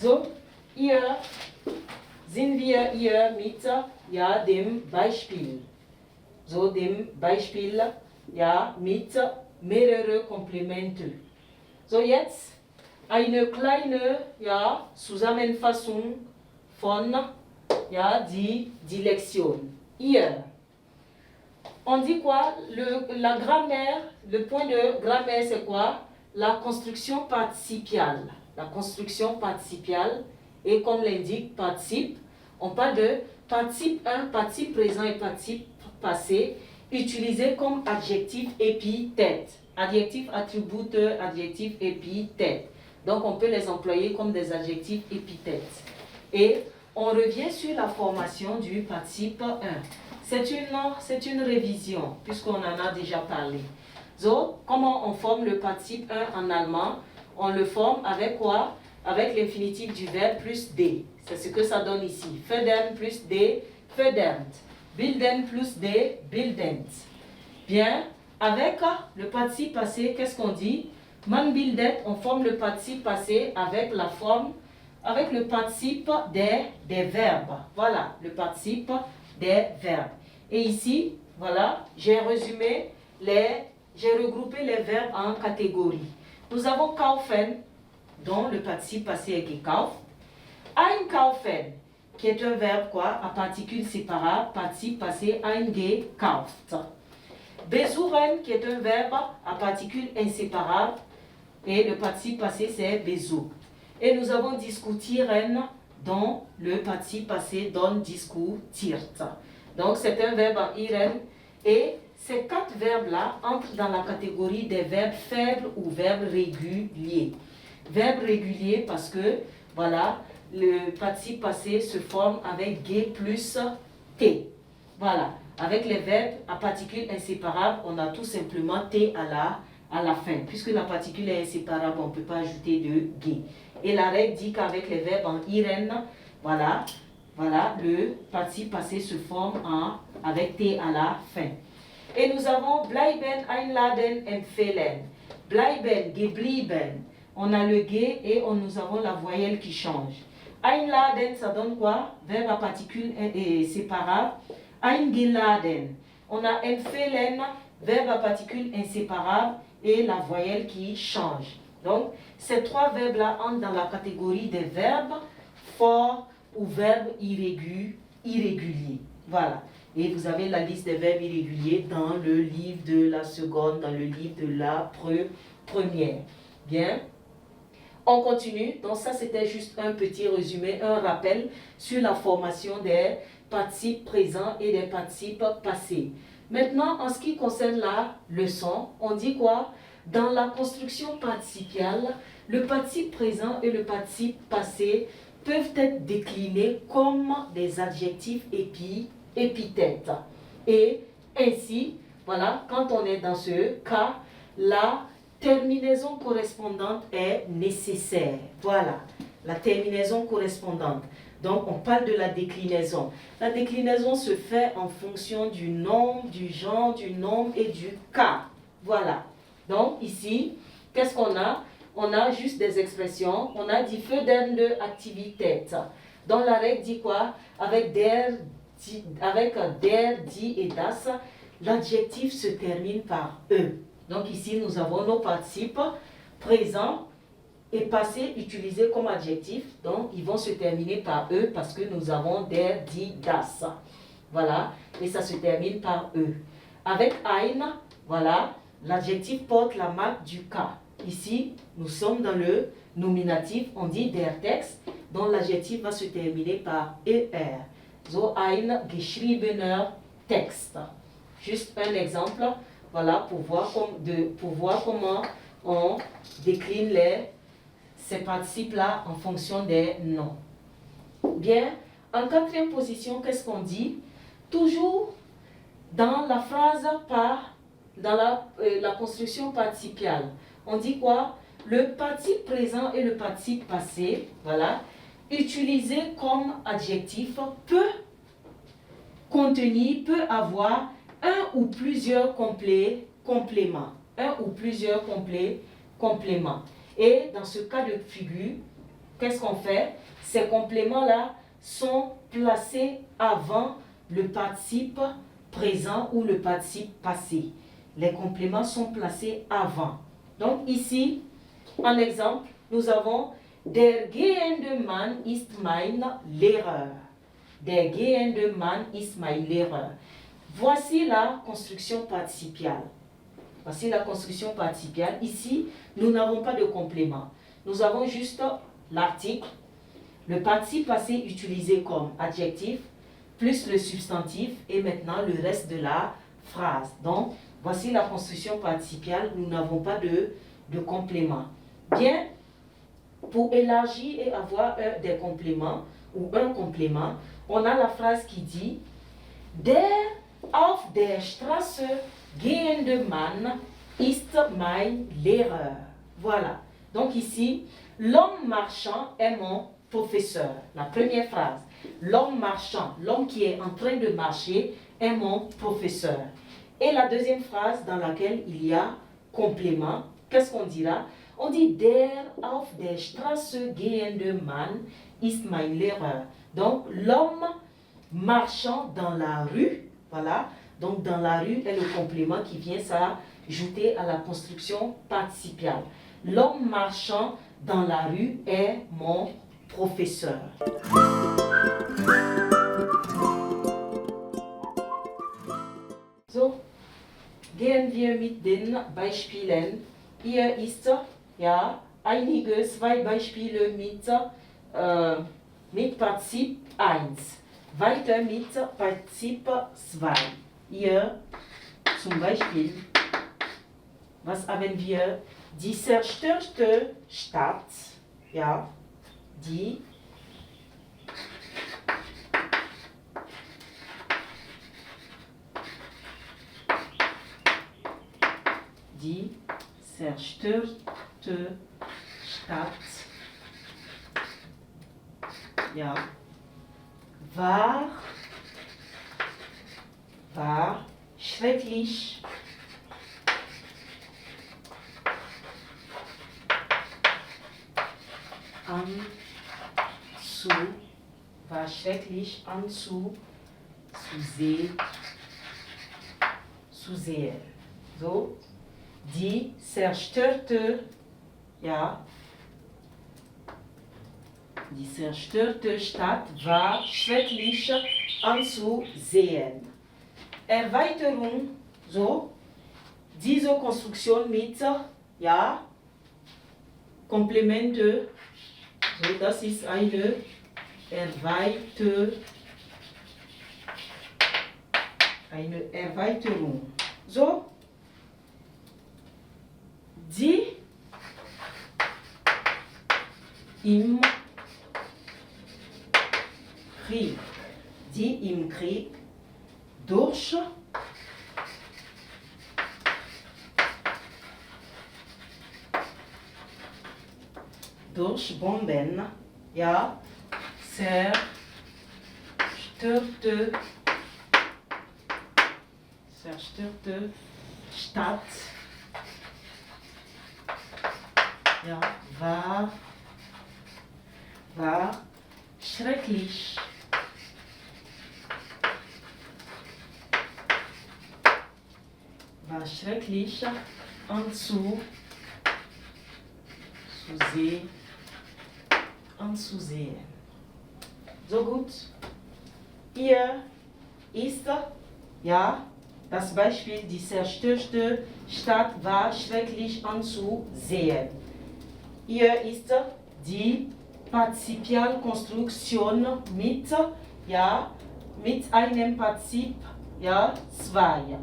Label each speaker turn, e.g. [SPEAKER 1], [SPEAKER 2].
[SPEAKER 1] So, hier sind wir hier mit ja, dem Beispiel. So, dem Beispiel ja, mit mehreren Komplementen. So, jetzt eine kleine ja, Zusammenfassung von ja, die Lektion. Hier, on dit quoi? La grammaire, le point de grammaire, c'est quoi? La construction participiale. La construction participiale, et comme l'indique participe, on parle de participe 1, participe présent et participe passé, utilisés comme adjectif épithète. Adjectif attributeur, adjectif épithète. Donc on peut les employer comme des adjectifs épithètes. Et on revient sur la formation du participe 1. C'est une révision, puisqu'on en a déjà parlé. So, comment on forme le participe 1 en allemand? On le forme avec quoi? Avec l'infinitif du verbe plus D. C'est ce que ça donne ici. Födern plus D, födernt. Bilden plus D, bildend. Bien, avec le participe passé, qu'est-ce qu'on dit? Man bildet, on forme le participe passé avec la forme, avec le participe des verbes. Voilà, le participe des verbes. Et ici, voilà, j'ai regroupé les verbes en catégories. Nous avons kaufen, dont le participe passé est gekauft. Einkaufen, qui est un verbe quoi, à particules séparées, participe passé eingekauft. Besuchen, qui est un verbe à particules inséparables, et le participe passé c'est besucht. Et nous avons diskutieren, dont le participe passé donne diskutiert. Donc c'est un verbe en iren, et ces quatre verbes-là entrent dans la catégorie des verbes faibles ou verbes réguliers. Verbes réguliers parce que, voilà, le participe passé se forme avec G plus T. Voilà, avec les verbes à particules inséparables, on a tout simplement T à la fin. Puisque la particule est inséparable, on ne peut pas ajouter de G. Et la règle dit qu'avec les verbes en iren, voilà, le participe passé se forme avec T à la fin. Et nous avons bleiben, einladen, empfehlen. Bleiben, geblieben. On a le G et nous avons la voyelle qui change. Einladen, ça donne quoi? Verbe à particules séparables. Eingeladen. On a empfehlen, verbe à particules inséparables et la voyelle qui change. Donc, ces trois verbes-là entrent dans la catégorie des verbes forts ou verbes irréguliers. Voilà. Et vous avez la liste des verbes irréguliers dans le livre de la seconde, dans le livre de la première. Bien. On continue. Donc ça, c'était juste un petit résumé, un rappel sur la formation des participes présents et des participes passés. Maintenant, en ce qui concerne la leçon, on dit quoi? Dans la construction participiale, le participe présent et le participe passé peuvent être déclinés comme des adjectifs épithètes. Et ainsi, voilà, quand on est dans ce cas, la terminaison correspondante est nécessaire. Voilà, la terminaison correspondante. Donc, on parle de la déclinaison. La déclinaison se fait en fonction du nom, du genre, du nombre et du cas. Voilà. Donc, ici, qu'est-ce qu'on a? On a juste des expressions. On a dit fördernde Aktivität. Dans la règle dit quoi? Avec der, die et das, l'adjectif se termine par E. Donc ici, nous avons nos participes présents et passés utilisés comme adjectifs. Donc, ils vont se terminer par E parce que nous avons der, die, das. Voilà, et ça se termine par E. Avec ein, voilà, l'adjectif porte la marque du cas. Ici, nous sommes dans le nominatif, on dit der Text, dont l'adjectif va se terminer par ER. So ein geschriebener Text. Juste un exemple, voilà, pour voir comment on décline ces participes-là en fonction des noms. Bien, en quatrième position, qu'est-ce qu'on dit? Toujours dans la phrase dans la construction participiale. On dit quoi? Le participe présent et le participe passé, voilà, utilisé comme adjectif peut avoir un ou plusieurs compléments. Un ou plusieurs compléments. Et dans ce cas de figure, qu'est-ce qu'on fait? Ces compléments-là sont placés avant le participe présent ou le participe passé. Les compléments sont placés avant. Donc ici, en exemple, nous avons Der gehende Mann ist mein Lehrer. Der gehende Mann ist mein Lehrer. Voici la construction participiale. Voici la construction participiale. Ici, nous n'avons pas de complément. Nous avons juste l'article, le participe passé utilisé comme adjectif, plus le substantif et maintenant le reste de la phrase. Donc, voici la construction participiale. Nous n'avons pas de complément. Bien, pour élargir et avoir des compléments ou un complément, on a la phrase qui dit Der auf der Straße gehende Mann ist mein Lehrer. Voilà. Donc ici, l'homme marchand est mon professeur. La première phrase. L'homme marchand, l'homme qui est en train de marcher, est mon professeur. Et la deuxième phrase dans laquelle il y a complément, qu'est-ce qu'on dira? On dit Der auf der Straße gehende Mann ist mein Lehrer. Donc l'homme marchant dans la rue, voilà. Donc dans la rue est le complément qui vient s'ajouter à la construction participiale. L'homme marchant dans la rue est mon professeur. So, gehen wir mit den Beispielen. Hier ist ja einige, zwei Beispiele mit Partizip 1. Weiter mit Partizip 2. Hier zum Beispiel, was haben wir? Die zerstörte Stadt, ja, die zerstörte Stadt, ja, war schrecklich. War schrecklich anzusehen. So, die zerstörte, ja, die zerstörte Stadt war schrecklich anzusehen. Erweiterung, so, diese Konstruktion mit, ja, Komplemente, so, das ist eine Erweiterung. So, die im Krieg durch Bomben, ja, zerstörte Stadt, ja, war schrecklich anzusehen. So gut. Hier ist, ja, das Beispiel, die zerstörte Stadt war schrecklich anzusehen. Hier ist die Partizipialkonstruktion mit, ja, mit einem Partizip, ja, 2.